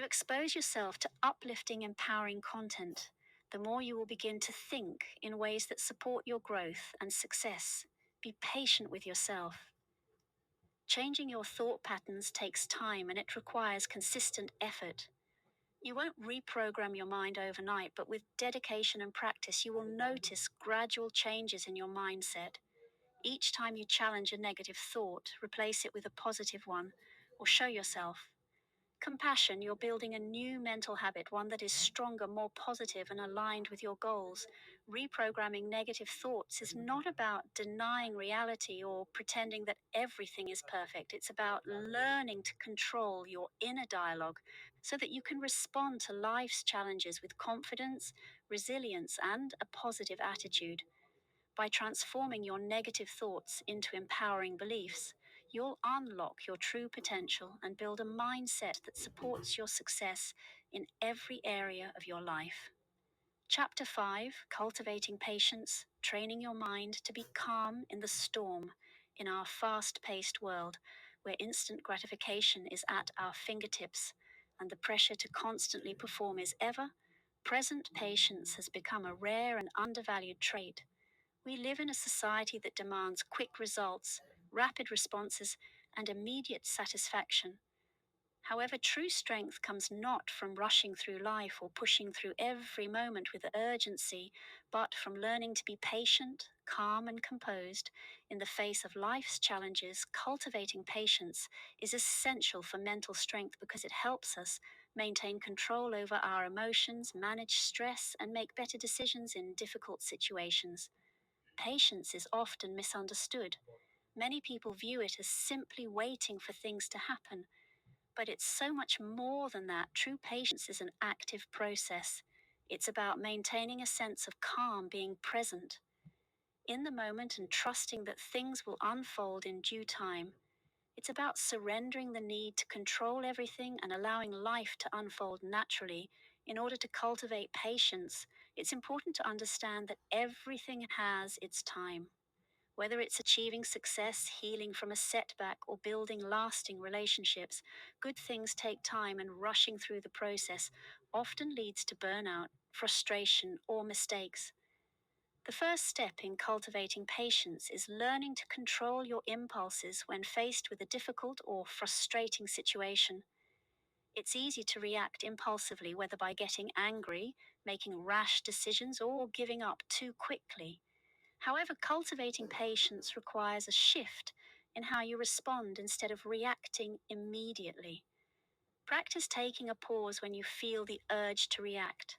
you expose yourself to uplifting, empowering content, the more you will begin to think in ways that support your growth and success. Be patient with yourself. Changing your thought patterns takes time and it requires consistent effort. You won't reprogram your mind overnight, but with dedication and practice, you will notice gradual changes in your mindset. Each time you challenge a negative thought, replace it with a positive one, or show yourself compassion. You're building a new mental habit, one that is stronger, more positive, and aligned with your goals. Reprogramming negative thoughts is not about denying reality or pretending that everything is perfect. It's about learning to control your inner dialogue so that you can respond to life's challenges with confidence, resilience, and a positive attitude. By transforming your negative thoughts into empowering beliefs, you'll unlock your true potential and build a mindset that supports your success in every area of your life. Chapter 5: Cultivating Patience, Training Your Mind to be Calm in the Storm. In our fast paced world, where instant gratification is at our fingertips and the pressure to constantly perform is ever present, patience has become a rare and undervalued trait. We live in a society that demands quick results, rapid responses, and immediate satisfaction. However, true strength comes not from rushing through life or pushing through every moment with urgency, but from learning to be patient, calm, and composed in the face of life's challenges. Cultivating patience is essential for mental strength because it helps us maintain control over our emotions, manage stress, and make better decisions in difficult situations. Patience is often misunderstood. Many people view it as simply waiting for things to happen, but it's so much more than that. True patience is an active process. It's about maintaining a sense of calm, being present in the moment and trusting that things will unfold in due time. It's about surrendering the need to control everything and allowing life to unfold naturally. In order to cultivate patience, it's important to understand that everything has its time. Whether it's achieving success, healing from a setback, or building lasting relationships, good things take time, and rushing through the process often leads to burnout, frustration, or mistakes. The first step in cultivating patience is learning to control your impulses when faced with a difficult or frustrating situation. It's easy to react impulsively, whether by getting angry, making rash decisions, or giving up too quickly. However, cultivating patience requires a shift in how you respond instead of reacting immediately. Practice taking a pause when you feel the urge to react.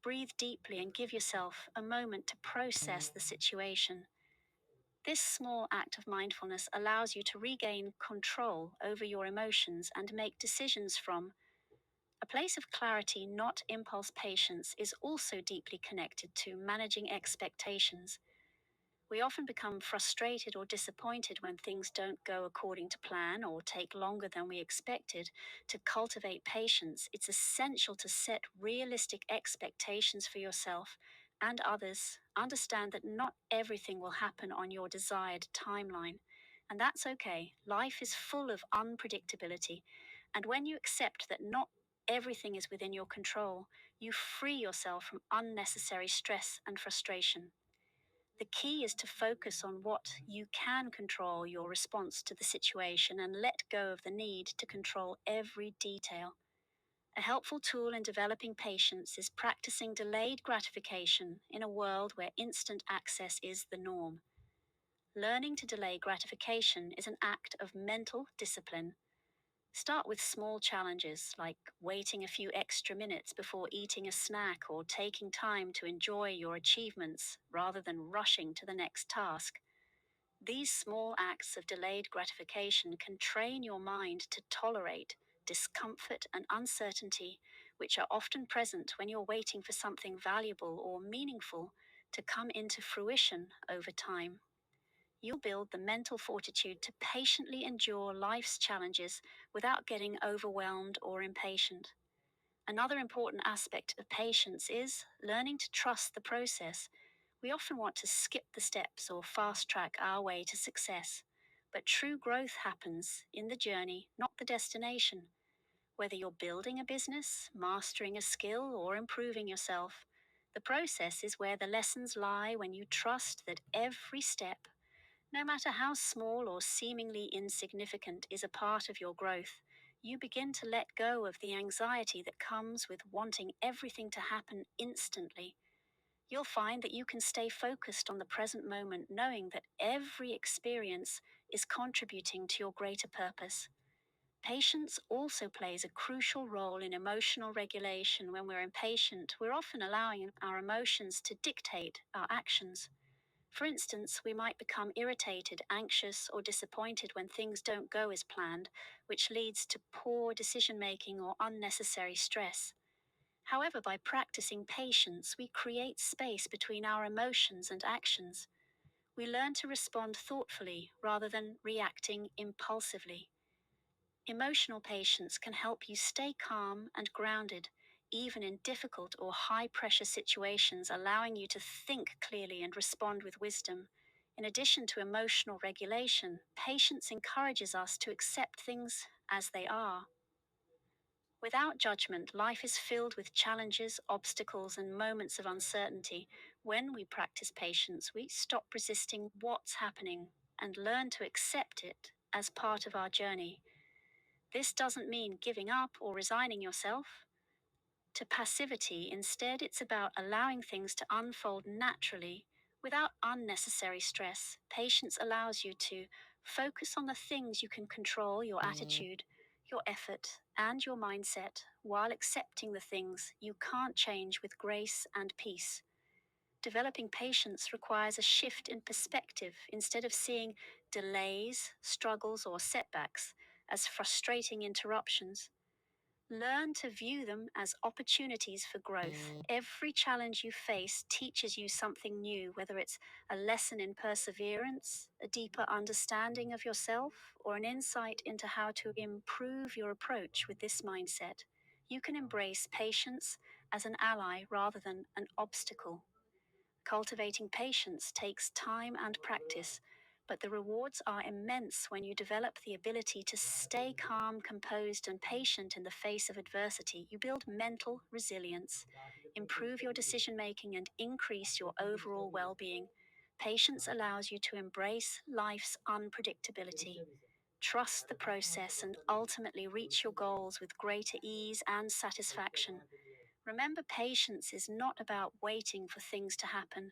Breathe deeply and give yourself a moment to process the situation. This small act of mindfulness allows you to regain control over your emotions and make decisions from a place of clarity, not impulse. Patience is also deeply connected to managing expectations. We often become frustrated or disappointed when things don't go according to plan or take longer than we expected. To cultivate patience, it's essential to set realistic expectations for yourself and others. Understand that not everything will happen on your desired timeline, and that's okay. Life is full of unpredictability, and when you accept that not everything is within your control, you free yourself from unnecessary stress and frustration. The key is to focus on what you can control, your response to the situation, and let go of the need to control every detail. A helpful tool in developing patience is practicing delayed gratification in a world where instant access is the norm. Learning to delay gratification is an act of mental discipline. Start with small challenges like waiting a few extra minutes before eating a snack or taking time to enjoy your achievements rather than rushing to the next task. These small acts of delayed gratification can train your mind to tolerate discomfort and uncertainty, which are often present when you're waiting for something valuable or meaningful to come into fruition over time. You'll build the mental fortitude to patiently endure life's challenges without getting overwhelmed or impatient. Another important aspect of patience is learning to trust the process. We often want to skip the steps or fast track our way to success, but true growth happens in the journey, not the destination. Whether you're building a business, mastering a skill, or improving yourself, the process is where the lessons lie when you trust that every step, no matter how small or seemingly insignificant, is a part of your growth. You begin to let go of the anxiety that comes with wanting everything to happen instantly. You'll find that you can stay focused on the present moment, knowing that every experience is contributing to your greater purpose. Patience also plays a crucial role in emotional regulation. When we're impatient, we're often allowing our emotions to dictate our actions. For instance, we might become irritated, anxious, or disappointed when things don't go as planned, which leads to poor decision making or unnecessary stress. However, by practicing patience, we create space between our emotions and actions. We learn to respond thoughtfully rather than reacting impulsively. Emotional patience can help you stay calm and grounded, even in difficult or high pressure situations, allowing you to think clearly and respond with wisdom. In addition to emotional regulation, patience encourages us to accept things as they are. Without judgment, life is filled with challenges, obstacles, and moments of uncertainty. When we practice patience, we stop resisting what's happening and learn to accept it as part of our journey. This doesn't mean giving up or resigning yourself to passivity. Instead, it's about allowing things to unfold naturally without unnecessary stress. Patience allows you to focus on the things you can control: your attitude, your effort, and your mindset, while accepting the things you can't change with grace and peace. Developing patience requires a shift in perspective. Instead of seeing delays, struggles, or setbacks as frustrating interruptions, learn to view them as opportunities for growth. Every challenge you face teaches you something new, whether it's a lesson in perseverance, a deeper understanding of yourself, or an insight into how to improve your approach. With this mindset, you can embrace patience as an ally rather than an obstacle. Cultivating patience takes time and practice, but the rewards are immense when you develop the ability to stay calm, composed, and patient in the face of adversity. You build mental resilience, improve your decision making, and increase your overall well being. Patience allows you to embrace life's unpredictability, trust the process, and ultimately reach your goals with greater ease and satisfaction. Remember, patience is not about waiting for things to happen.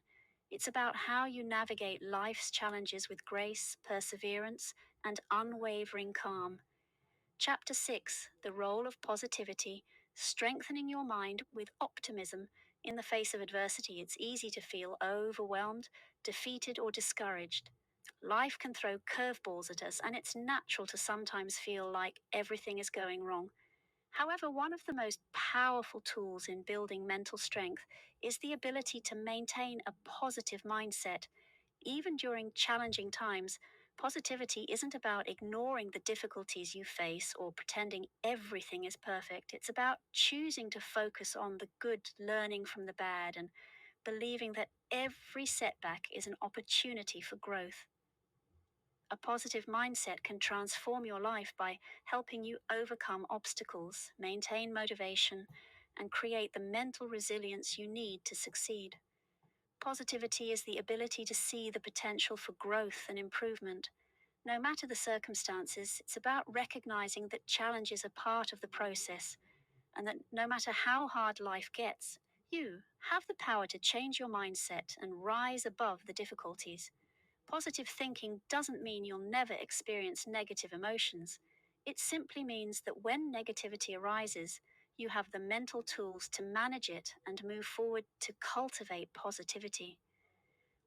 It's about how you navigate life's challenges with grace, perseverance, and unwavering calm. Chapter 6: The Role of Positivity, Strengthening Your Mind with Optimism. In the face of adversity, it's easy to feel overwhelmed, defeated, or discouraged. Life can throw curveballs at us, and it's natural to sometimes feel like everything is going wrong. However, one of the most powerful tools in building mental strength is the ability to maintain a positive mindset. Even during challenging times, positivity isn't about ignoring the difficulties you face or pretending everything is perfect. It's about choosing to focus on the good, learning from the bad, and believing that every setback is an opportunity for growth. A positive mindset can transform your life by helping you overcome obstacles, maintain motivation, and create the mental resilience you need to succeed. Positivity is the ability to see the potential for growth and improvement. No matter the circumstances, it's about recognizing that challenges are part of the process, and that no matter how hard life gets, you have the power to change your mindset and rise above the difficulties. Positive thinking doesn't mean you'll never experience negative emotions. It simply means that when negativity arises, you have the mental tools to manage it and move forward to cultivate positivity.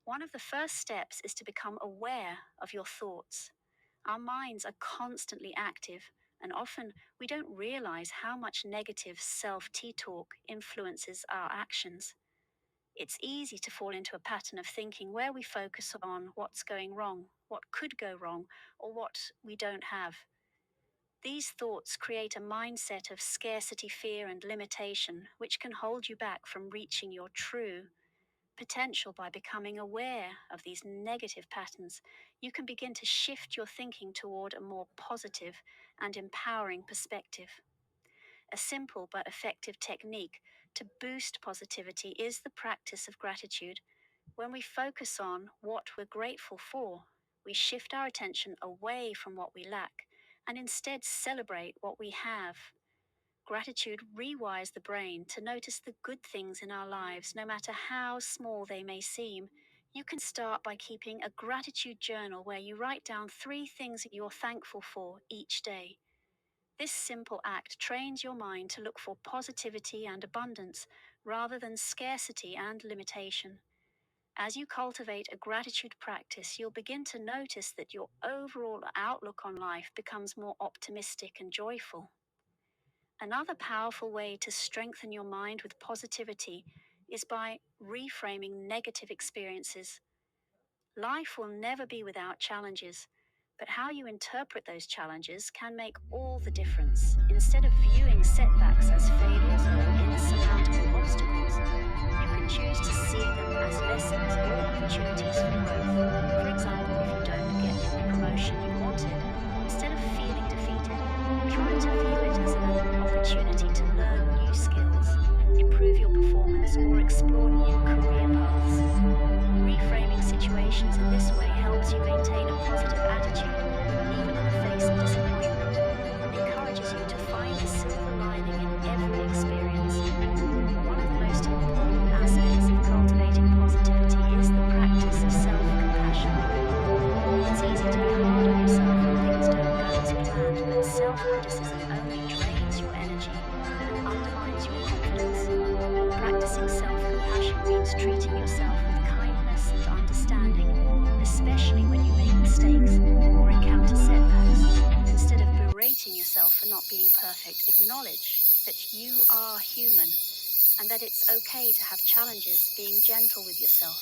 One of the first steps is to become aware of your thoughts. Our minds are constantly active, and often we don't realize how much negative self talk influences our actions. It's easy to fall into a pattern of thinking where we focus on what's going wrong, what could go wrong, or what we don't have. These thoughts create a mindset of scarcity, fear, and limitation, which can hold you back from reaching your true potential. By becoming aware of these negative patterns, you can begin to shift your thinking toward a more positive and empowering perspective. A simple but effective technique to boost positivity is the practice of gratitude. When we focus on what we're grateful for, we shift our attention away from what we lack and instead celebrate what we have. Gratitude rewires the brain to notice the good things in our lives, no matter how small they may seem. You can start by keeping a gratitude journal where you write down 3 things you're thankful for each day. This simple act trains your mind to look for positivity and abundance rather than scarcity and limitation. As you cultivate a gratitude practice, you'll begin to notice that your overall outlook on life becomes more optimistic and joyful. Another powerful way to strengthen your mind with positivity is by reframing negative experiences. Life will never be without challenges, but how you interpret those challenges can make all the difference. Instead of viewing setbacks as failures or insurmountable obstacles, you can choose to see them as lessons or opportunities for growth. For example, if you don't get the promotion you wanted, instead of feeling defeated, try to view it as an opportunity to learn new skills, improve your performance, or explore new career paths. Reframing situations in this way helps you maintain a positive attitude, even in the face of disappointment, and encourages you to find the silver lining in every experience. One of the most important aspects of cultivating positivity is the practice of self-compassion. It's easy to be hard on yourself when things don't go as planned, but self-criticism only drains your energy and undermines your confidence. Practicing self-compassion means treating yourself with kindness and understanding, especially when you make mistakes or encounter setbacks. Instead of berating yourself for not being perfect, acknowledge that you are human and that it's okay to have challenges. Being gentle with yourself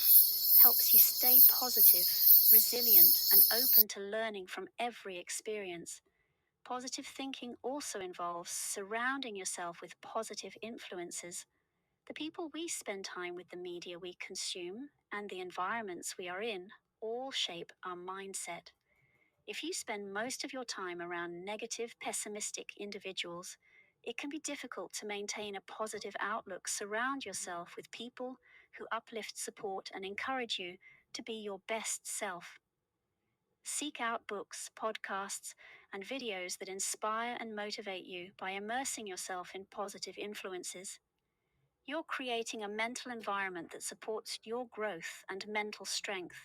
helps you stay positive, resilient, and open to learning from every experience. Positive thinking also involves surrounding yourself with positive influences. The people we spend time with, the media we consume, and the environments we are in all shape our mindset. If you spend most of your time around negative, pessimistic individuals, it can be difficult to maintain a positive outlook. Surround yourself with people who uplift, support, and encourage you to be your best self. Seek out books, podcasts, and videos that inspire and motivate you by immersing yourself in positive influences. You're creating a mental environment that supports your growth and mental strength.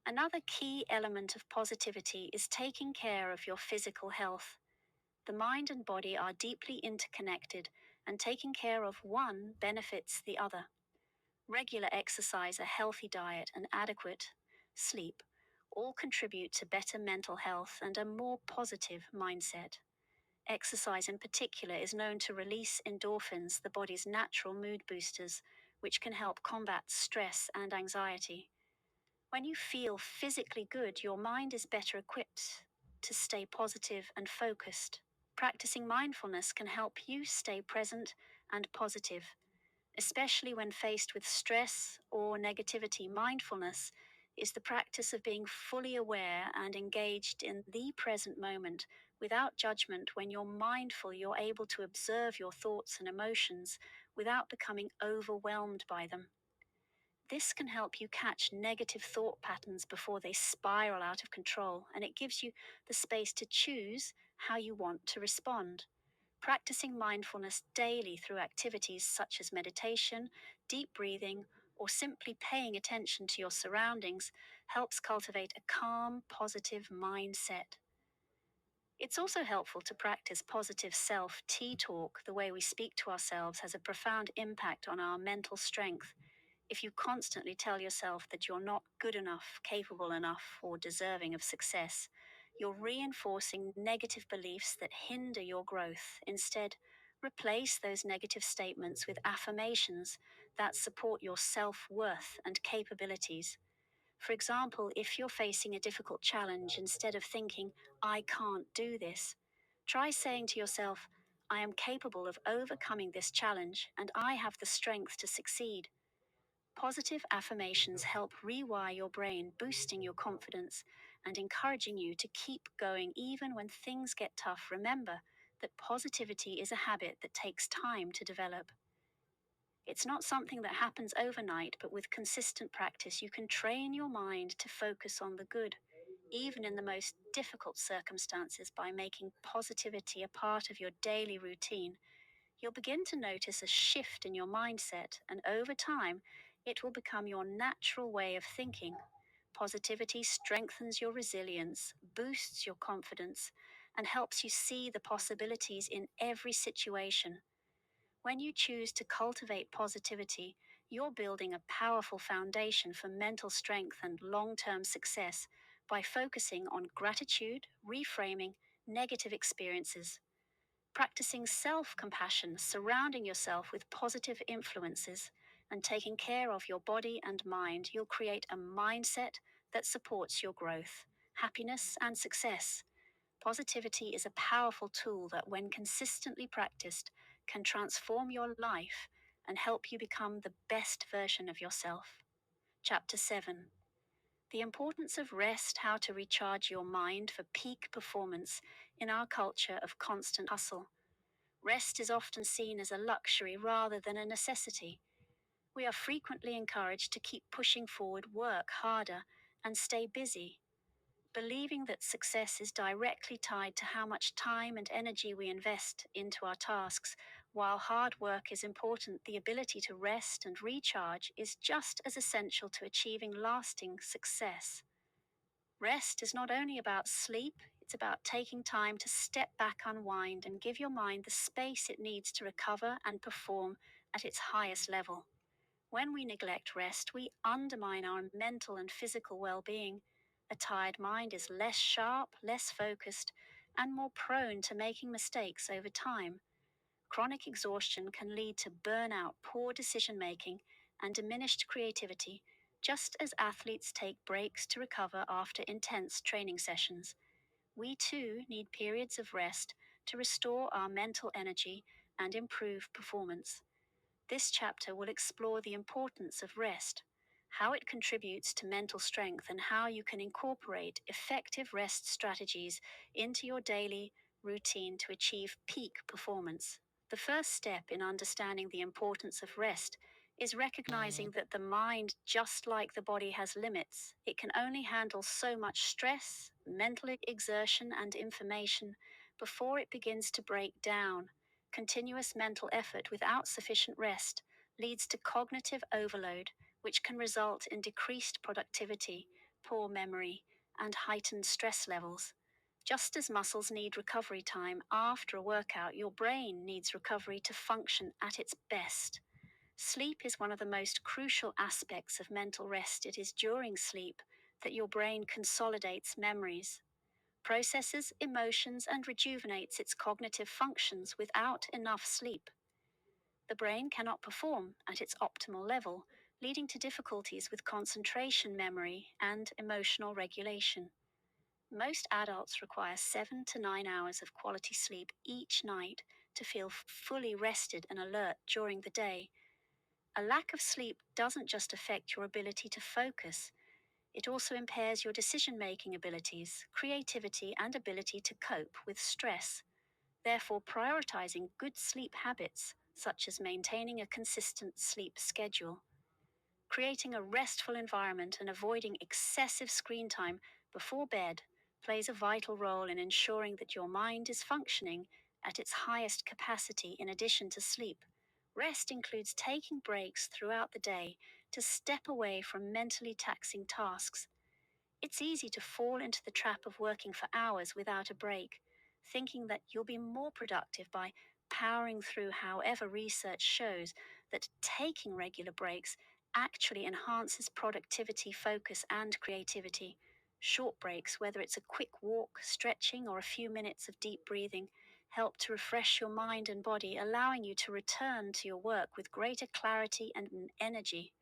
Another key element of positivity is taking care of your physical health. The mind and body are deeply interconnected, and taking care of one benefits the other. Regular exercise, a healthy diet, and adequate sleep all contribute to better mental health and a more positive mindset. Exercise in particular is known to release endorphins, the body's natural mood boosters, which can help combat stress and anxiety. When you feel physically good, your mind is better equipped to stay positive and focused. Practicing mindfulness can help you stay present and positive, especially when faced with stress or negativity. Mindfulness is the practice of being fully aware and engaged in the present moment without judgment. When you're mindful, you're able to observe your thoughts and emotions without becoming overwhelmed by them. This can help you catch negative thought patterns before they spiral out of control, and it gives you the space to choose how you want to respond. Practicing mindfulness daily through activities such as meditation, deep breathing, or simply paying attention to your surroundings helps cultivate a calm, positive mindset. It's also helpful to practice positive self-talk. The way we speak to ourselves has a profound impact on our mental strength. If you constantly tell yourself that you're not good enough, capable enough, or deserving of success, you're reinforcing negative beliefs that hinder your growth. Instead, replace those negative statements with affirmations that support your self-worth and capabilities. For example, if you're facing a difficult challenge, instead of thinking, "I can't do this," try saying to yourself, "I am capable of overcoming this challenge, and I have the strength to succeed." Positive affirmations help rewire your brain, boosting your confidence and encouraging you to keep going even when things get tough. Remember that positivity is a habit that takes time to develop. It's not something that happens overnight, but with consistent practice, you can train your mind to focus on the good, even in the most difficult circumstances. By making positivity a part of your daily routine, you'll begin to notice a shift in your mindset, and over time, it will become your natural way of thinking. Positivity strengthens your resilience, boosts your confidence, and helps you see the possibilities in every situation. When you choose to cultivate positivity, you're building a powerful foundation for mental strength and long term success by focusing on gratitude, reframing negative experiences, practicing self compassion, surrounding yourself with positive influences, and taking care of your body and mind. You'll create a mindset that supports your growth, happiness, and success. Positivity is a powerful tool that, when consistently practiced, can transform your life and help you become the best version of yourself. Chapter 7: The Importance of Rest: How to Recharge Your Mind for Peak Performance in Our Culture of Constant Hustle. Rest is often seen as a luxury rather than a necessity. We are frequently encouraged to keep pushing forward, work harder, and stay busy, believing that success is directly tied to how much time and energy we invest into our tasks. While hard work is important, the ability to rest and recharge is just as essential to achieving lasting success. Rest is not only about sleep, it's about taking time to step back, unwind, and give your mind the space it needs to recover and perform at its highest level. When we neglect rest, we undermine our mental and physical well being. A tired mind is less sharp, less focused, and more prone to making mistakes over time. Chronic exhaustion can lead to burnout, poor decision making, and diminished creativity, just as athletes take breaks to recover after intense training sessions. We too need periods of rest to restore our mental energy and improve performance. This chapter will explore the importance of rest, how it contributes to mental strength, and how you can incorporate effective rest strategies into your daily routine to achieve peak performance. The first step in understanding the importance of rest is recognizing that the mind, just like the body, has limits. It can only handle so much stress, mental exertion, and information before it begins to break down. Continuous mental effort without sufficient rest leads to cognitive overload, which can result in decreased productivity, poor memory, and heightened stress levels. Just as muscles need recovery time after a workout, your brain needs recovery to function at its best. Sleep is one of the most crucial aspects of mental rest. It is during sleep that your brain consolidates memories, processes emotions, and rejuvenates its cognitive functions. Without enough sleep, the brain cannot perform at its optimal level, leading to difficulties with concentration, memory, and emotional regulation. Most adults require 7 to 9 hours of quality sleep each night to feel fully rested and alert during the day. A lack of sleep doesn't just affect your ability to focus, it also impairs your decision-making abilities, creativity, and ability to cope with stress. Therefore, prioritizing good sleep habits, such as maintaining a consistent sleep schedule, creating a restful environment, and avoiding excessive screen time before bed, plays a vital role in ensuring that your mind is functioning at its highest capacity. In addition to sleep, rest includes taking breaks throughout the day to step away from mentally taxing tasks. It's easy to fall into the trap of working for hours without a break, thinking that you'll be more productive by powering through. However, research shows that taking regular breaks actually enhances productivity, focus, and creativity. Short breaks, whether it's a quick walk, stretching, or a few minutes of deep breathing, help to refresh your mind and body, allowing you to return to your work with greater clarity and energy.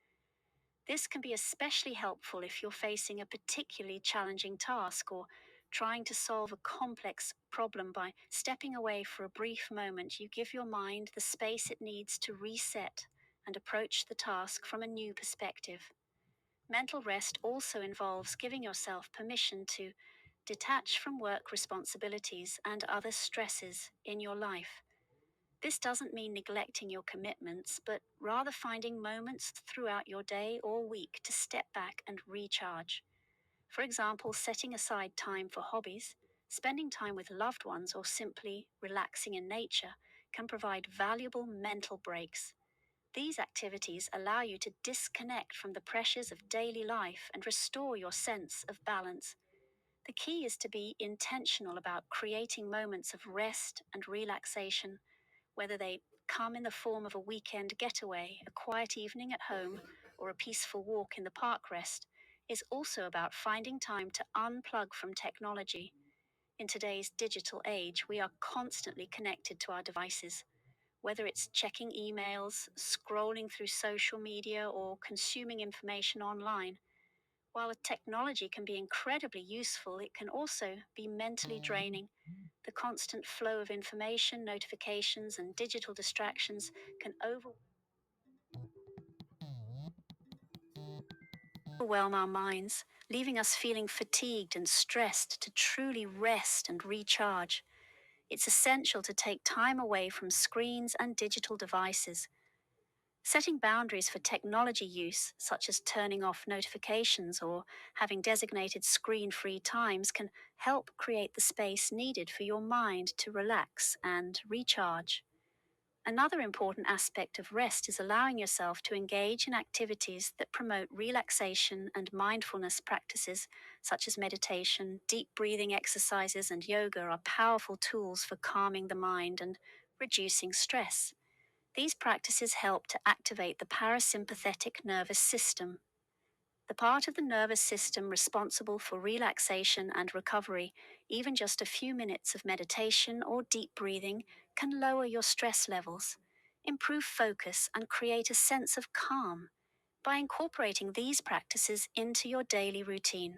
This can be especially helpful if you're facing a particularly challenging task or trying to solve a complex problem. By stepping away for a brief moment, you give your mind the space it needs to reset and approach the task from a new perspective. Mental rest also involves giving yourself permission to Detach from work responsibilities and other stresses in your life. This doesn't mean neglecting your commitments, but rather finding moments throughout your day or week to step back and recharge. For example, setting aside time for hobbies, spending time with loved ones, or simply relaxing in nature can provide valuable mental breaks. These activities allow you to disconnect from the pressures of daily life and restore your sense of balance. The key is to be intentional about creating moments of rest and relaxation, whether they come in the form of a weekend getaway, a quiet evening at home, or a peaceful walk in the park. Rest is also about finding time to unplug from technology. In today's digital age, we are constantly connected to our devices, whether it's checking emails, scrolling through social media, or consuming information online. While technology can be incredibly useful, it can also be mentally draining. The constant flow of information, notifications, and digital distractions can overwhelm our minds, leaving us feeling fatigued and stressed to truly rest and recharge. It's essential to take time away from screens and digital devices. Setting boundaries for technology use, such as turning off notifications or having designated screen free times, can help create the space needed for your mind to relax and recharge. Another important aspect of rest is allowing yourself to engage in activities that promote relaxation, and mindfulness practices such as meditation, deep breathing exercises, and yoga are powerful tools for calming the mind and reducing stress. These practices help to activate the parasympathetic nervous system, the part of the nervous system responsible for relaxation and recovery. Even just a few minutes of meditation or deep breathing can lower your stress levels, improve focus, and create a sense of calm. By incorporating these practices into your daily routine,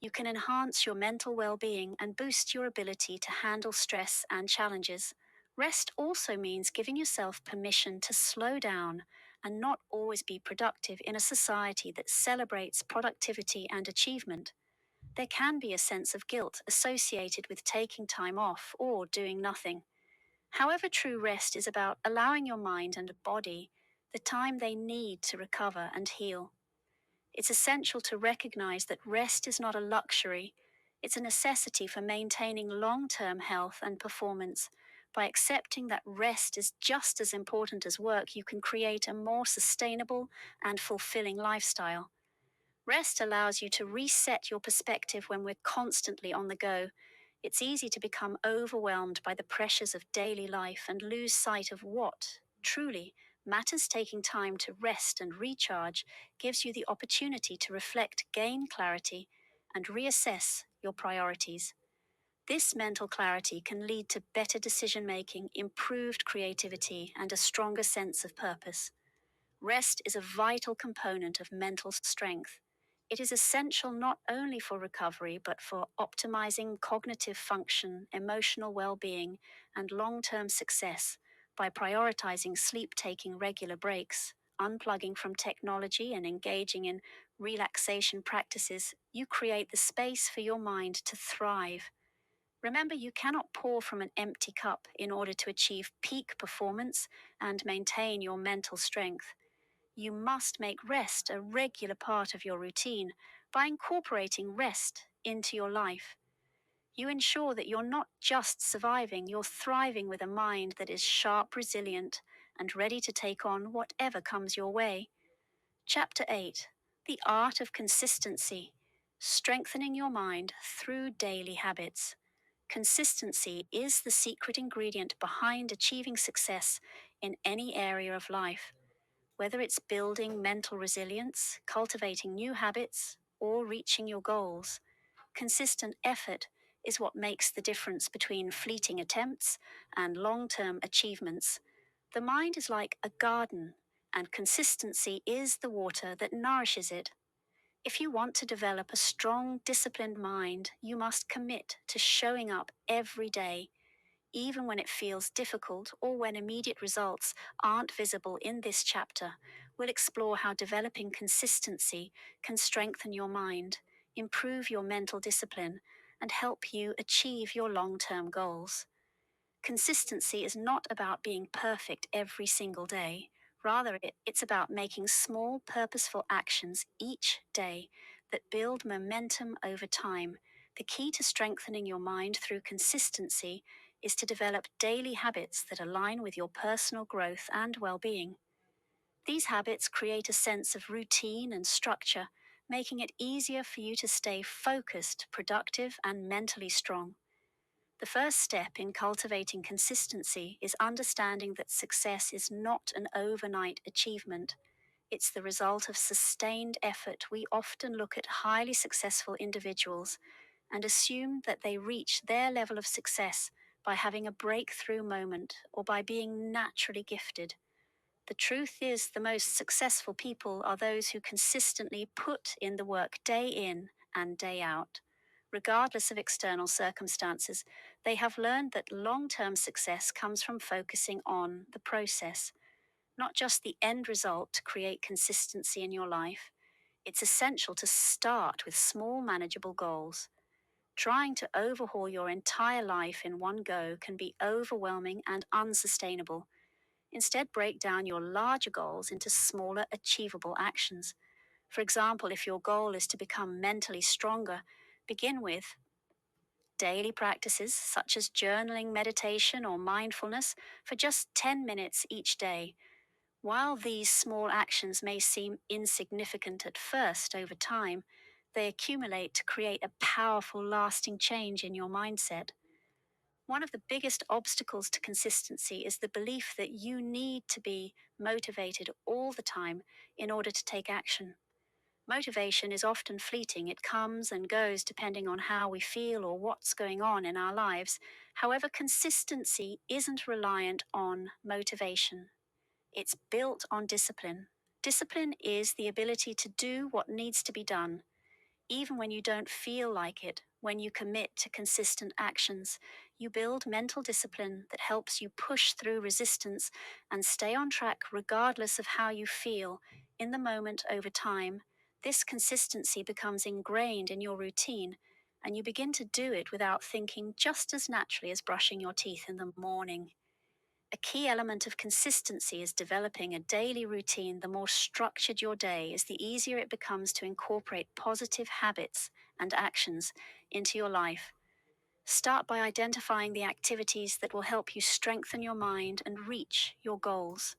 you can enhance your mental well-being and boost your ability to handle stress and challenges. Rest also means giving yourself permission to slow down and not always be productive in a society that celebrates productivity and achievement. There can be a sense of guilt associated with taking time off or doing nothing. However, true rest is about allowing your mind and body the time they need to recover and heal. It's essential to recognize that rest is not a luxury, it's a necessity for maintaining long-term health and performance. By accepting that rest is just as important as work, you can create a more sustainable and fulfilling lifestyle. Rest allows you to reset your perspective when we're constantly on the go. It's easy to become overwhelmed by the pressures of daily life and lose sight of what truly matters. Taking time to rest and recharge gives you the opportunity to reflect, gain clarity, and reassess your priorities. This mental clarity can lead to better decision making, improved creativity, and a stronger sense of purpose. Rest is a vital component of mental strength. It is essential not only for recovery, but for optimizing cognitive function, emotional well-being, and long-term success. By prioritizing sleep, taking regular breaks, unplugging from technology, and engaging in relaxation practices, you create the space for your mind to thrive. Remember, you cannot pour from an empty cup in order to achieve peak performance and maintain your mental strength. You must make rest a regular part of your routine. By incorporating rest into your life, you ensure that you're not just surviving, you're thriving with a mind that is sharp, resilient, and ready to take on whatever comes your way. Chapter 8: The Art of Consistency. Strengthening your mind through daily habits. Consistency is the secret ingredient behind achieving success in any area of life. Whether it's building mental resilience, cultivating new habits, or reaching your goals, consistent effort is what makes the difference between fleeting attempts and long-term achievements. The mind is like a garden, and consistency is the water that nourishes it. If you want to develop a strong, disciplined mind, you must commit to showing up every day, even when it feels difficult or when immediate results aren't visible. In this chapter, we'll explore how developing consistency can strengthen your mind, improve your mental discipline, and help you achieve your long-term goals. Consistency is not about being perfect every single day. Rather, it's about making small, purposeful actions each day that build momentum over time. The key to strengthening your mind through consistency is to develop daily habits that align with your personal growth and well being. These habits create a sense of routine and structure, making it easier for you to stay focused, productive, and mentally strong. The first step in cultivating consistency is understanding that success is not an overnight achievement. It's the result of sustained effort. We often look at highly successful individuals and assume that they reach their level of success by having a breakthrough moment or by being naturally gifted. The truth is, the most successful people are those who consistently put in the work day in and day out. Regardless of external circumstances, they have learned that long-term success comes from focusing on the process, not just the end result. To create consistency in your life, it's essential to start with small, manageable goals. Trying to overhaul your entire life in one go can be overwhelming and unsustainable. Instead, break down your larger goals into smaller, achievable actions. For example, if your goal is to become mentally stronger, begin with daily practices such as journaling, meditation, or mindfulness for just 10 minutes each day. While these small actions may seem insignificant at first, over time, they accumulate to create a powerful, lasting change in your mindset. One of the biggest obstacles to consistency is the belief that you need to be motivated all the time in order to take action. Motivation is often fleeting. It comes and goes depending on how we feel or what's going on in our lives. However, consistency isn't reliant on motivation. It's built on discipline. Discipline is the ability to do what needs to be done, even when you don't feel like it. When you commit to consistent actions, you build mental discipline that helps you push through resistance and stay on track regardless of how you feel in the moment. Over time, this consistency becomes ingrained in your routine, and you begin to do it without thinking, just as naturally as brushing your teeth in the morning. A key element of consistency is developing a daily routine. The more structured your day is, the easier it becomes to incorporate positive habits and actions into your life. Start by identifying the activities that will help you strengthen your mind and reach your goals.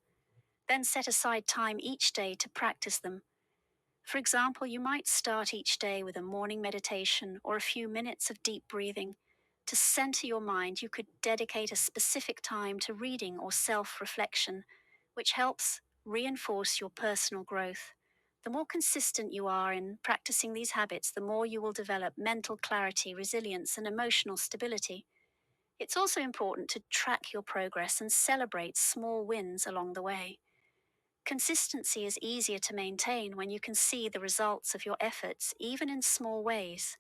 Then set aside time each day to practice them. For example, you might start each day with a morning meditation or a few minutes of deep breathing. To center your mind, you could dedicate a specific time to reading or self-reflection, which helps reinforce your personal growth. The more consistent you are in practicing these habits, the more you will develop mental clarity, resilience, and emotional stability. It's also important to track your progress and celebrate small wins along the way. Consistency is easier to maintain when you can see the results of your efforts, even in small ways.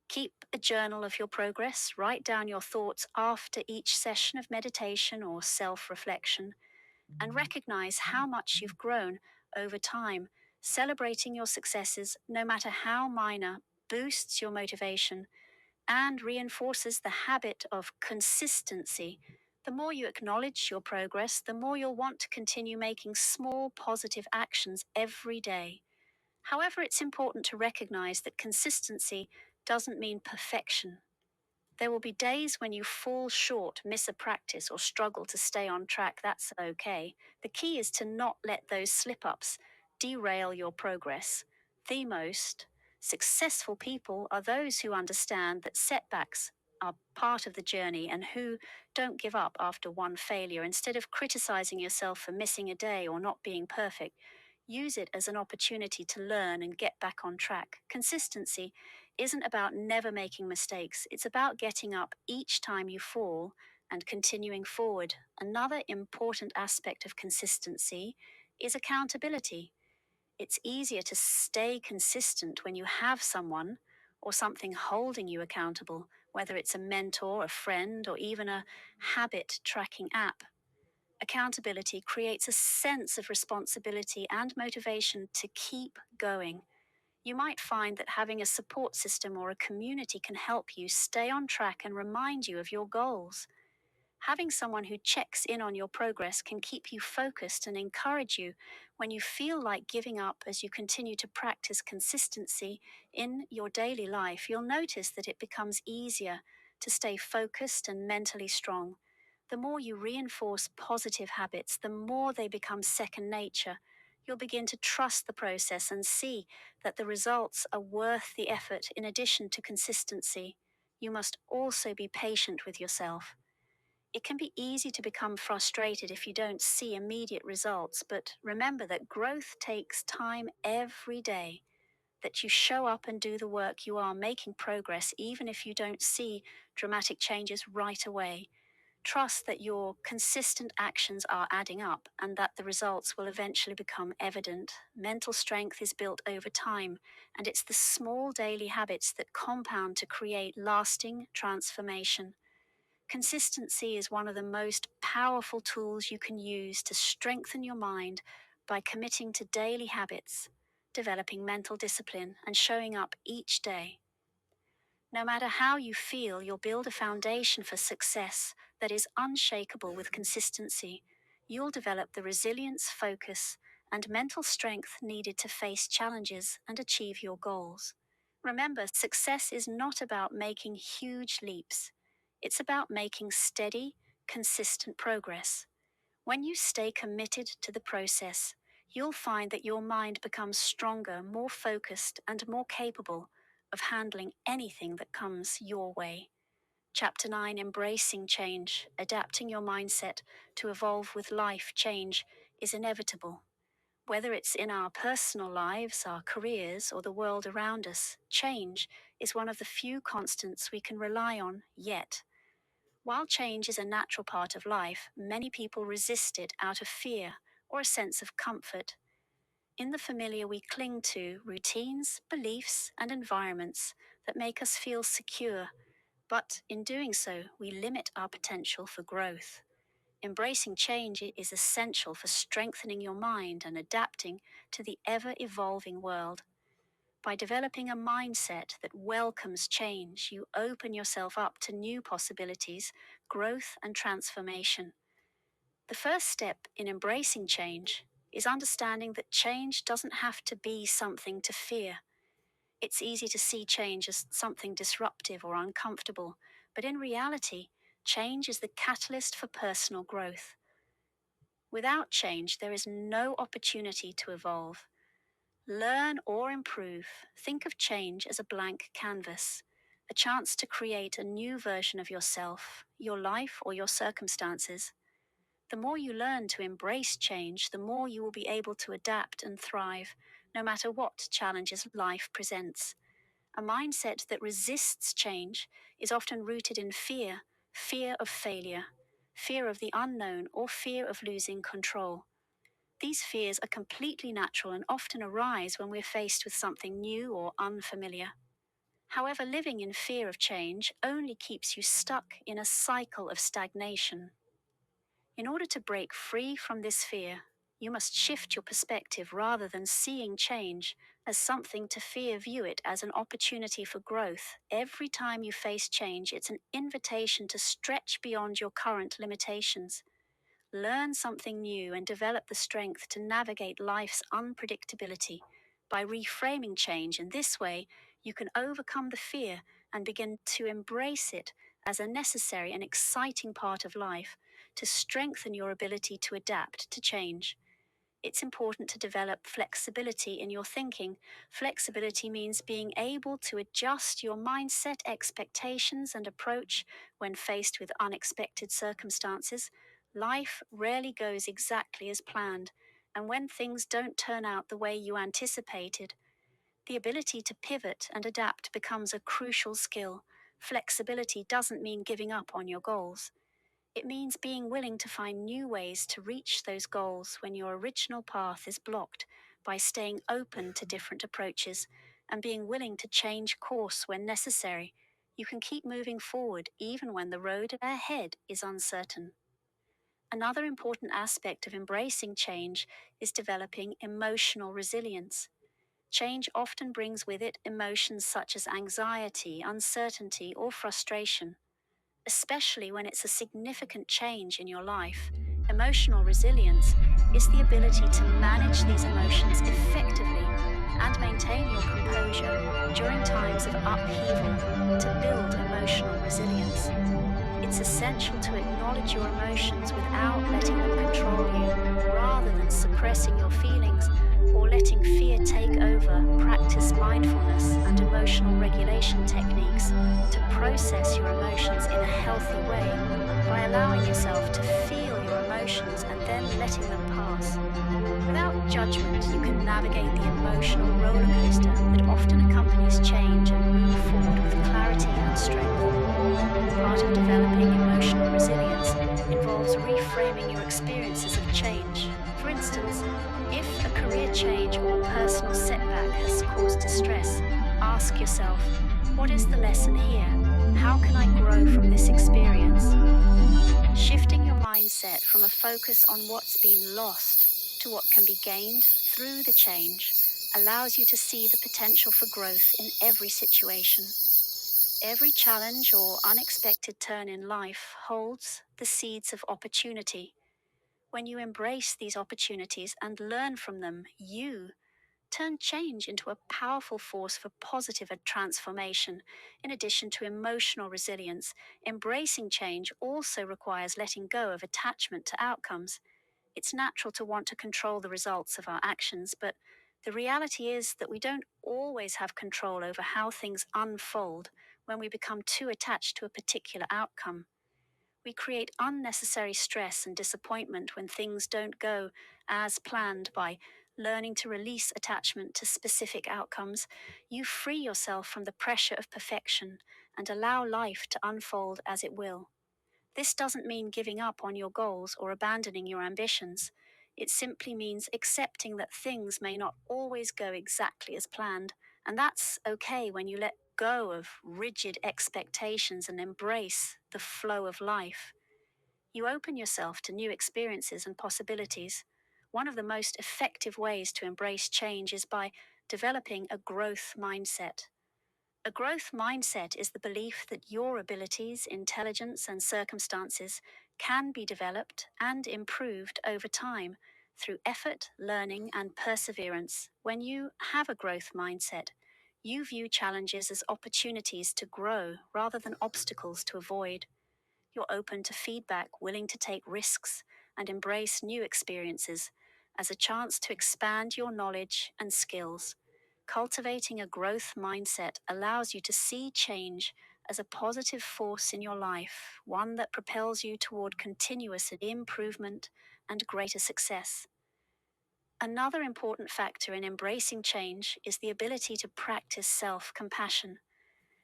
Keep a journal of your progress. Write down your thoughts after each session of meditation or self-reflection, and recognize how much you've grown over time. Celebrating your successes, no matter how minor, boosts your motivation and reinforces the habit of consistency. The more you acknowledge your progress, the more you'll want to continue making small positive actions every day. However, it's important to recognize that consistency doesn't mean perfection. There will be days when you fall short, miss a practice, or struggle to stay on track. That's okay. The key is to not let those slip ups derail your progress. The most successful people are those who understand that setbacks are part of the journey and who don't give up after one failure. Instead of criticizing yourself for missing a day or not being perfect, use it as an opportunity to learn and get back on track. Consistency isn't about never making mistakes. It's about getting up each time you fall and continuing forward. Another important aspect of consistency is accountability. It's easier to stay consistent when you have someone or something holding you accountable, whether it's a mentor, a friend, or even a habit tracking app. Accountability creates a sense of responsibility and motivation to keep going. You might find that having a support system or a community can help you stay on track and remind you of your goals. Having someone who checks in on your progress can keep you focused and encourage you when you feel like giving up. As you continue to practice consistency in your daily life, you'll notice that it becomes easier to stay focused and mentally strong. The more you reinforce positive habits, the more they become second nature. You'll begin to trust the process and see that the results are worth the effort. In addition to consistency, you must also be patient with yourself. It can be easy to become frustrated if you don't see immediate results, but remember that growth takes time every day, that you show up and do the work. You are making progress even if you don't see dramatic changes right away. Trust that your consistent actions are adding up and that the results will eventually become evident. Mental strength is built over time, and it's the small daily habits that compound to create lasting transformation. Consistency is one of the most powerful tools you can use to strengthen your mind by committing to daily habits, developing mental discipline, and showing up each day. No matter how you feel, you'll build a foundation for success that is unshakable with consistency. You'll develop the resilience, focus, and mental strength needed to face challenges and achieve your goals. Remember, success is not about making huge leaps. It's about making steady, consistent progress. When you stay committed to the process, you'll find that your mind becomes stronger, more focused, and more capable of handling anything that comes your way. Chapter 9: Embracing Change. Adapting your mindset to evolve with life. Change is inevitable. Whether it's in our personal lives, our careers, or the world around us, change is one of the few constants we can rely on yet. While change is a natural part of life, many people resist it out of fear or a sense of comfort. In the familiar, we cling to routines, beliefs, and environments that make us feel secure, but in doing so, we limit our potential for growth. Embracing change is essential for strengthening your mind and adapting to the ever evolving world. By developing a mindset that welcomes change, you open yourself up to new possibilities, growth, and transformation. The first step in embracing change is understanding that change doesn't have to be something to fear. It's easy to see change as something disruptive or uncomfortable, but in reality, change is the catalyst for personal growth. Without change, there is no opportunity to evolve, learn, or improve. Think of change as a blank canvas, a chance to create a new version of yourself, your life, or your circumstances. The more you learn to embrace change, the more you will be able to adapt and thrive, no matter what challenges life presents. A mindset that resists change is often rooted in fear: fear of failure, fear of the unknown, or fear of losing control. These fears are completely natural and often arise when we're faced with something new or unfamiliar. However, living in fear of change only keeps you stuck in a cycle of stagnation. In order to break free from this fear, you must shift your perspective. Rather than seeing change as something to fear, view it as an opportunity for growth. Every time you face change, it's an invitation to stretch beyond your current limitations. Learn something new and develop the strength to navigate life's unpredictability. By reframing change in this way, you can overcome the fear and begin to embrace it as a necessary and exciting part of life to strengthen your ability to adapt to change. It's important to develop flexibility in your thinking. Flexibility means being able to adjust your mindset, expectations, and approach when faced with unexpected circumstances. Life rarely goes exactly as planned, and when things don't turn out the way you anticipated, the ability to pivot and adapt becomes a crucial skill. Flexibility doesn't mean giving up on your goals. It means being willing to find new ways to reach those goals when your original path is blocked. By staying open to different approaches and being willing to change course when necessary, you can keep moving forward even when the road ahead is uncertain. Another important aspect of embracing change is developing emotional resilience. Change often brings with it emotions such as anxiety, uncertainty, or frustration. Especially when it's a significant change in your life, emotional resilience is the ability to manage these emotions effectively and maintain your composure during times of upheaval to build emotional resilience. It's essential to acknowledge your emotions without letting them control you, rather than suppressing your feelings or letting fear take over. Practice mindfulness and emotional regulation techniques to process your emotions in a healthy way by allowing yourself to feel your emotions and then letting them pass. Without judgment, you can navigate the emotional roller coaster that often accompanies change and move forward with clarity and strength. Part of developing emotional resilience involves reframing your experiences of change. For instance, if a career change or personal setback has caused distress, ask yourself, what is the lesson here? How can I grow from this experience? Shifting your mindset from a focus on what's been lost to what can be gained through the change allows you to see the potential for growth in every situation. Every challenge or unexpected turn in life holds the seeds of opportunity. When you embrace these opportunities and learn from them, you turn change into a powerful force for positive transformation. In addition to emotional resilience, embracing change also requires letting go of attachment to outcomes. It's natural to want to control the results of our actions, but the reality is that we don't always have control over how things unfold when we become too attached to a particular outcome. We create unnecessary stress and disappointment when things don't go as planned. By learning to release attachment to specific outcomes, you free yourself from the pressure of perfection and allow life to unfold as it will. This doesn't mean giving up on your goals or abandoning your ambitions. It simply means accepting that things may not always go exactly as planned, and that's okay when you let go of rigid expectations and embrace the flow of life. You open yourself to new experiences and possibilities. One of the most effective ways to embrace change is by developing a growth mindset. A growth mindset is the belief that your abilities, intelligence, and circumstances can be developed and improved over time through effort, learning, and perseverance. When you have a growth mindset, you view challenges as opportunities to grow rather than obstacles to avoid. You're open to feedback, willing to take risks, and embrace new experiences as a chance to expand your knowledge and skills. Cultivating a growth mindset allows you to see change as a positive force in your life, one that propels you toward continuous improvement and greater success. Another important factor in embracing change is the ability to practice self-compassion.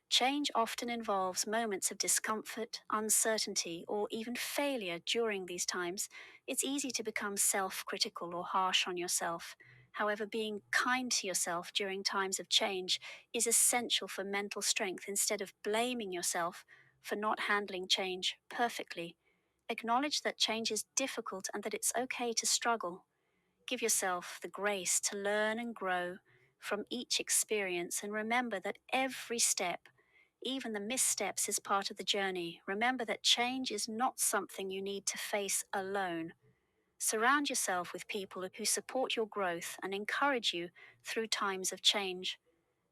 Change often involves moments of discomfort, uncertainty, or even failure. During these times, it's easy to become self-critical or harsh on yourself. However, being kind to yourself during times of change is essential for mental strength. Instead of blaming yourself for not handling change perfectly, acknowledge that change is difficult and that it's okay to struggle. Give yourself the grace to learn and grow from each experience, and remember that every step, even the missteps, is part of the journey. Remember that change is not something you need to face alone. Surround yourself with people who support your growth and encourage you through times of change.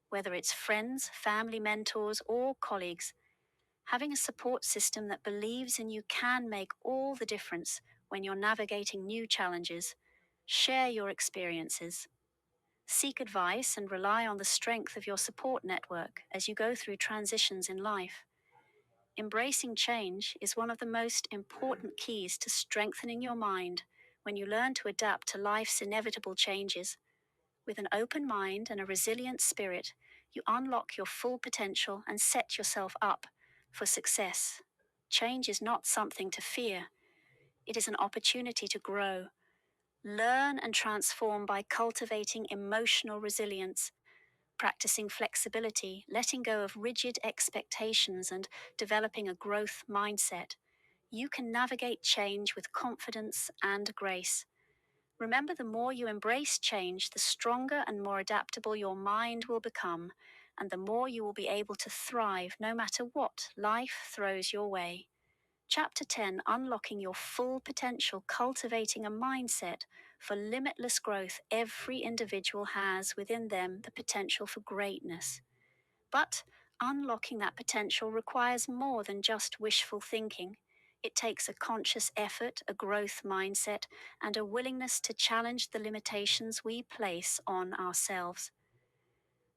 Whether it's friends, family, mentors, or colleagues, having a support system that believes in you can make all the difference when you're navigating new challenges. Share your experiences. Seek advice and rely on the strength of your support network as you go through transitions in life. Embracing change is one of the most important keys to strengthening your mind. When you learn to adapt to life's inevitable changes with an open mind and a resilient spirit, you unlock your full potential and set yourself up for success. Change is not something to fear, it is an opportunity to grow. Learn and transform by cultivating emotional resilience, practicing flexibility, letting go of rigid expectations, and developing a growth mindset. You can navigate change with confidence and grace. Remember, the more you embrace change, the stronger and more adaptable your mind will become, and the more you will be able to thrive no matter what life throws your way. Chapter 10, Unlocking Your Full Potential, Cultivating a Mindset for Limitless Growth. Every individual has within them the potential for greatness. But unlocking that potential requires more than just wishful thinking. It takes a conscious effort, a growth mindset, and a willingness to challenge the limitations we place on ourselves.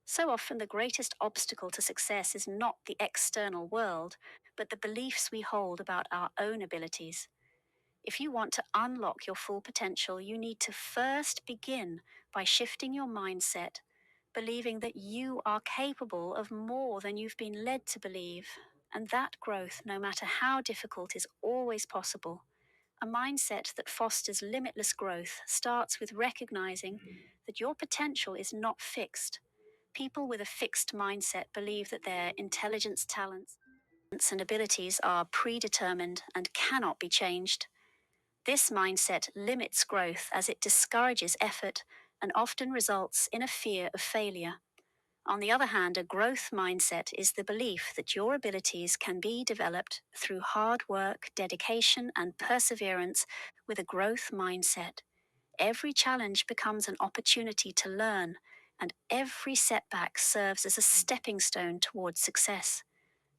So often, the greatest obstacle to success is not the external world, but the beliefs we hold about our own abilities. If you want to unlock your full potential, you need to first begin by shifting your mindset, believing that you are capable of more than you've been led to believe, and that growth, no matter how difficult, is always possible. A mindset that fosters limitless growth starts with recognizing that your potential is not fixed. People with a fixed mindset believe that their intelligence, talents, and abilities are predetermined and cannot be changed. This mindset limits growth as it discourages effort and often results in a fear of failure. On the other hand, a growth mindset is the belief that your abilities can be developed through hard work, dedication, and perseverance. With a growth mindset, every challenge becomes an opportunity to learn, and every setback serves as a stepping stone towards success.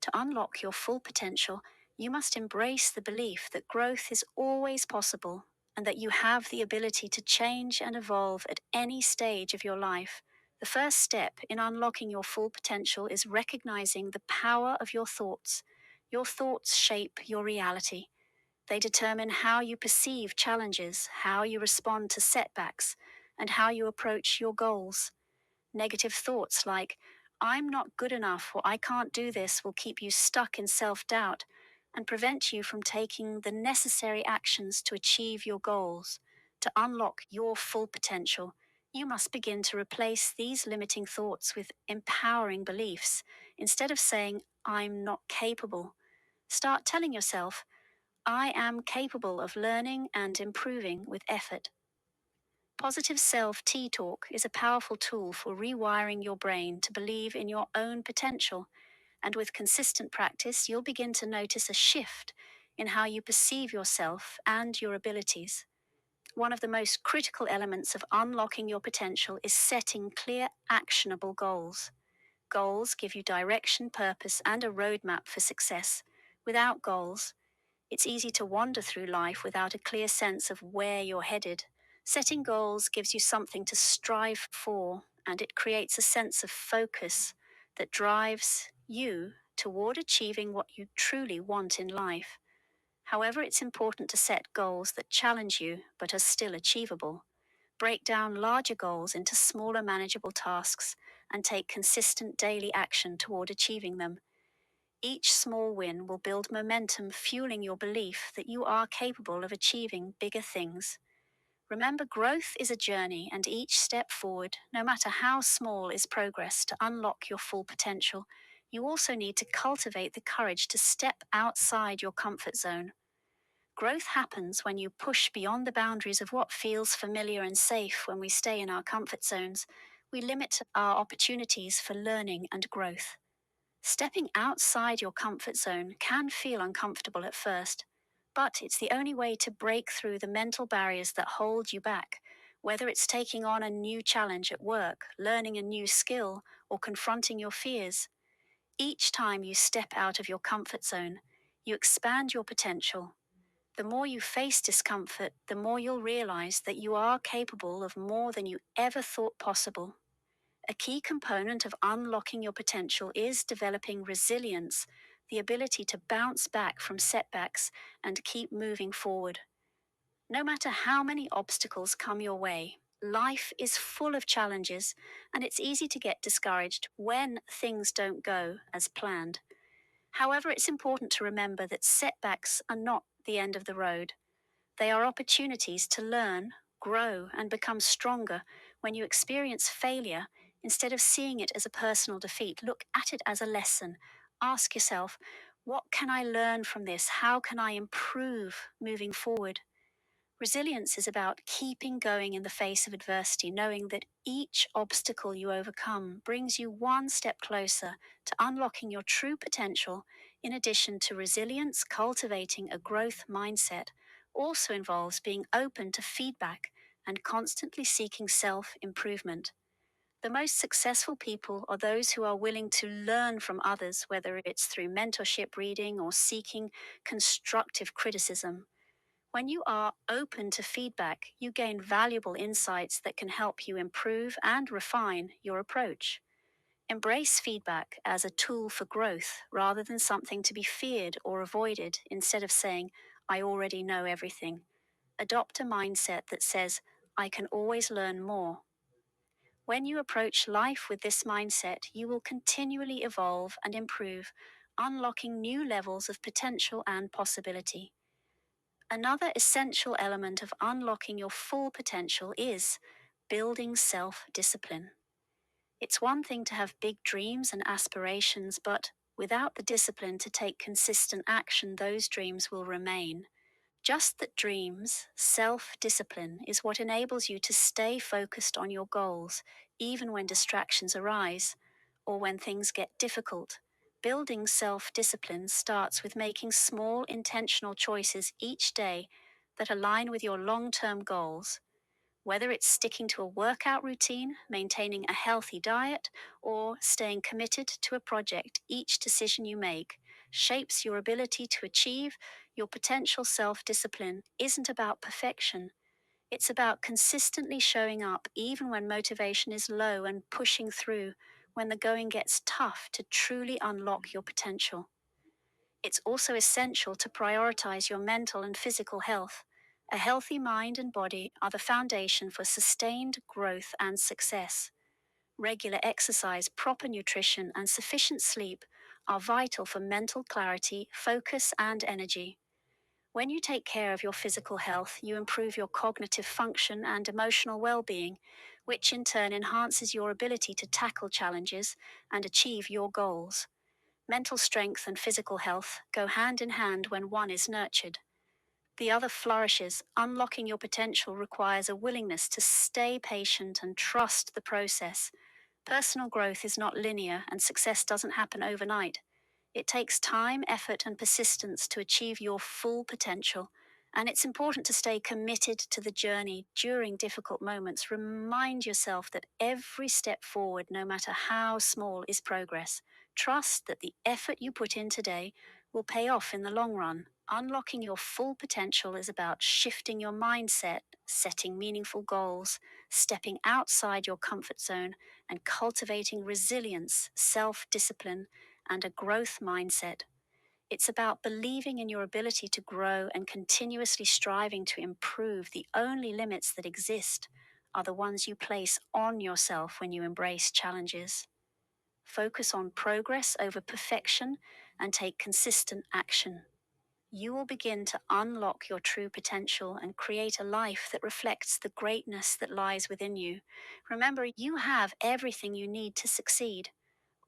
To unlock your full potential, you must embrace the belief that growth is always possible and that you have the ability to change and evolve at any stage of your life. The first step in unlocking your full potential is recognizing the power of your thoughts. Your thoughts shape your reality. They determine how you perceive challenges, how you respond to setbacks, and how you approach your goals. Negative thoughts like, I'm not good enough or I can't do this, will keep you stuck in self doubt and prevent you from taking the necessary actions to achieve your goals. To unlock your full potential, you must begin to replace these limiting thoughts with empowering beliefs. Instead of saying, I'm not capable, start telling yourself, I am capable of learning and improving with effort. Positive self-talk is a powerful tool for rewiring your brain to believe in your own potential, and with consistent practice, you'll begin to notice a shift in how you perceive yourself and your abilities. One of the most critical elements of unlocking your potential is setting clear, actionable goals. Goals give you direction, purpose, and a roadmap for success. Without goals, it's easy to wander through life without a clear sense of where you're headed. Setting goals gives you something to strive for, and it creates a sense of focus that drives you toward achieving what you truly want in life. However, it's important to set goals that challenge you but are still achievable. Break down larger goals into smaller, manageable tasks and take consistent daily action toward achieving them. Each small win will build momentum, fueling your belief that you are capable of achieving bigger things. Remember, growth is a journey, and each step forward, no matter how small, is progress. To unlock your full potential, you also need to cultivate the courage to step outside your comfort zone. Growth happens when you push beyond the boundaries of what feels familiar and safe. When we stay in our comfort zones, we limit our opportunities for learning and growth. Stepping outside your comfort zone can feel uncomfortable at first, but it's the only way to break through the mental barriers that hold you back. Whether it's taking on a new challenge at work, learning a new skill, or confronting your fears, each time you step out of your comfort zone, you expand your potential. The more you face discomfort, the more you'll realize that you are capable of more than you ever thought possible. A key component of unlocking your potential is developing resilience, the ability to bounce back from setbacks and keep moving forward. No matter how many obstacles come your way, life is full of challenges, and it's easy to get discouraged when things don't go as planned. However, it's important to remember that setbacks are not the end of the road. They are opportunities to learn, grow, and become stronger. When you experience failure, instead of seeing it as a personal defeat, look at it as a lesson. Ask yourself, what can I learn from this? How can I improve moving forward? Resilience is about keeping going in the face of adversity, knowing that each obstacle you overcome brings you one step closer to unlocking your true potential. In addition to resilience, cultivating a growth mindset also involves being open to feedback and constantly seeking self improvement. The most successful people are those who are willing to learn from others, whether it's through mentorship, reading, or seeking constructive criticism. When you are open to feedback, you gain valuable insights that can help you improve and refine your approach. Embrace feedback as a tool for growth rather than something to be feared or avoided. Instead of saying, I already know everything, adopt a mindset that says, I can always learn more. When you approach life with this mindset, you will continually evolve and improve, unlocking new levels of potential and possibility. Another essential element of unlocking your full potential is building self discipline. It's one thing to have big dreams and aspirations, but without the discipline to take consistent action, those dreams will remain. Just that dreams, self discipline is what enables you to stay focused on your goals, even when distractions arise or when things get difficult. Building self discipline starts with making small, intentional choices each day that align with your long term goals. Whether it's sticking to a workout routine, maintaining a healthy diet, or staying committed to a project, each decision you make shapes your ability to achieve your potential. Self discipline isn't about perfection, it's about consistently showing up even when motivation is low and pushing through when the going gets tough to truly unlock your potential. It's also essential to prioritize your mental and physical health. A healthy mind and body are the foundation for sustained growth and success. Regular exercise, proper nutrition, and sufficient sleep are vital for mental clarity, focus, and energy. When you take care of your physical health, you improve your cognitive function and emotional well being, which in turn enhances your ability to tackle challenges and achieve your goals. Mental strength and physical health go hand in hand when one is nurtured. The other flourishes. Unlocking your potential requires a willingness to stay patient and trust the process. Personal growth is not linear, and success doesn't happen overnight. It takes time, effort, and persistence to achieve your full potential, and it's important to stay committed to the journey during difficult moments. Remind yourself that every step forward, no matter how small, is progress. Trust that the effort you put in today will pay off in the long run. Unlocking your full potential is about shifting your mindset, setting meaningful goals, stepping outside your comfort zone, and cultivating resilience, self discipline, and a growth mindset. It's about believing in your ability to grow and continuously striving to improve. The only limits that exist are the ones you place on yourself when you embrace challenges. Focus on progress over perfection and take consistent action. You will begin to unlock your true potential and create a life that reflects the greatness that lies within you. Remember, you have everything you need to succeed.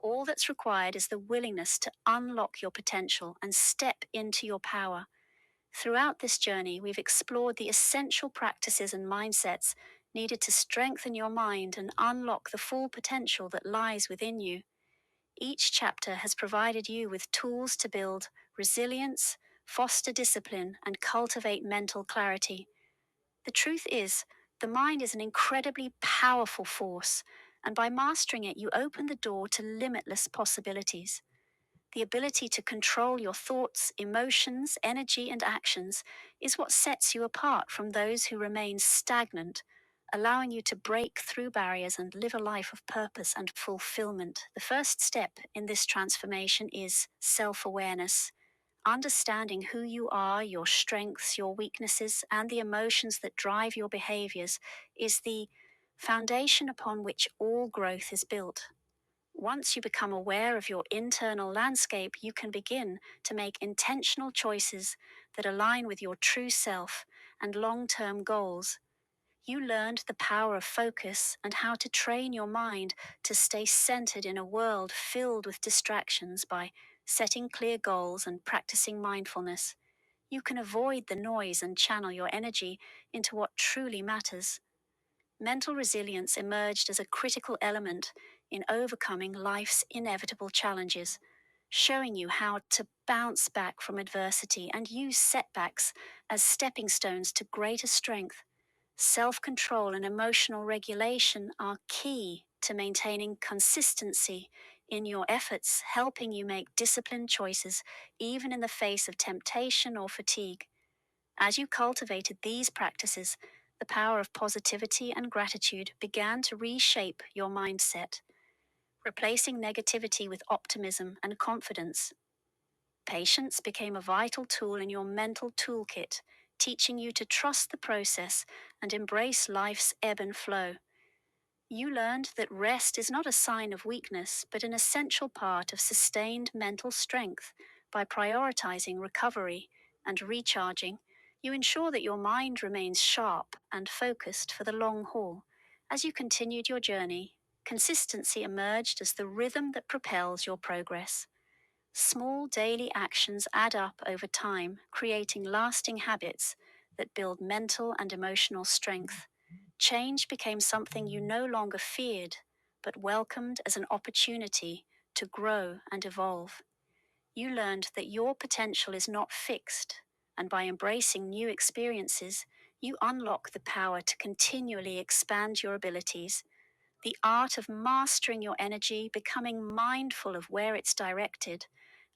All that's required is the willingness to unlock your potential and step into your power. Throughout this journey, we've explored the essential practices and mindsets needed to strengthen your mind and unlock the full potential that lies within you. Each chapter has provided you with tools to build resilience, foster discipline, and cultivate mental clarity. The truth is, the mind is an incredibly powerful force, and by mastering it, you open the door to limitless possibilities. The ability to control your thoughts, emotions, energy, and actions is what sets you apart from those who remain stagnant, allowing you to break through barriers and live a life of purpose and fulfillment. The first step in this transformation is self awareness. Understanding who you are, your strengths, your weaknesses, and the emotions that drive your behaviors is the foundation upon which all growth is built. Once you become aware of your internal landscape, you can begin to make intentional choices that align with your true self and long term goals. You learned the power of focus and how to train your mind to stay centered in a world filled with distractions by setting clear goals and practicing mindfulness. You can avoid the noise and channel your energy into what truly matters. Mental resilience emerged as a critical element in overcoming life's inevitable challenges, showing you how to bounce back from adversity and use setbacks as stepping stones to greater strength. Self control and emotional regulation are key to maintaining consistency in your efforts, helping you make disciplined choices even in the face of temptation or fatigue. As you cultivated these practices, the power of positivity and gratitude began to reshape your mindset, replacing negativity with optimism and confidence. Patience became a vital tool in your mental toolkit, teaching you to trust the process and embrace life's ebb and flow. You learned that rest is not a sign of weakness, but an essential part of sustained mental strength. By prioritizing recovery and recharging, you ensure that your mind remains sharp and focused for the long haul. As you continued your journey, consistency emerged as the rhythm that propels your progress. Small daily actions add up over time, creating lasting habits that build mental and emotional strength. Change became something you no longer feared, but welcomed as an opportunity to grow and evolve. You learned that your potential is not fixed, and by embracing new experiences, you unlock the power to continually expand your abilities. The art of mastering your energy, becoming mindful of where it's directed,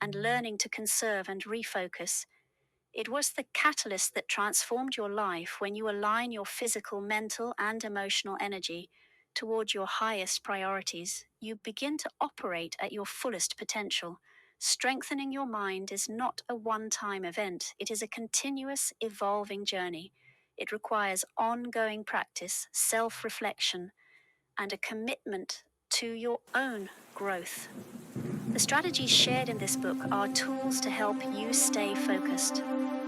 and learning to conserve and refocus. It was the catalyst that transformed your life when you align your physical, mental, and emotional energy toward your highest priorities. You begin to operate at your fullest potential. Strengthening your mind is not a one time event, it is a continuous, evolving journey. It requires ongoing practice, self reflection, and a commitment to your own growth. The strategies shared in this book are tools to help you stay focused,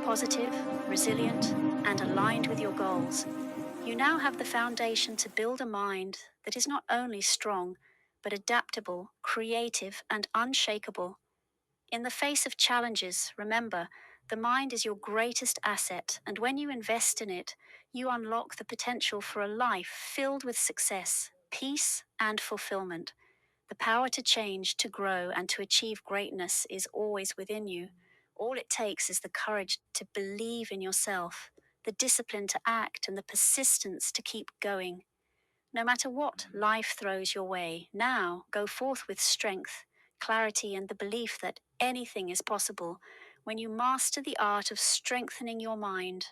positive, resilient, and aligned with your goals. You now have the foundation to build a mind that is not only strong, but adaptable, creative, and unshakable. In the face of challenges, remember, the mind is your greatest asset, and when you invest in it, you unlock the potential for a life filled with success, peace, and fulfillment. The power to change, to grow, and to achieve greatness is always within you. All it takes is the courage to believe in yourself, the discipline to act, and the persistence to keep going. No matter what life throws your way, now go forth with strength, clarity, and the belief that anything is possible when you master the art of strengthening your mind.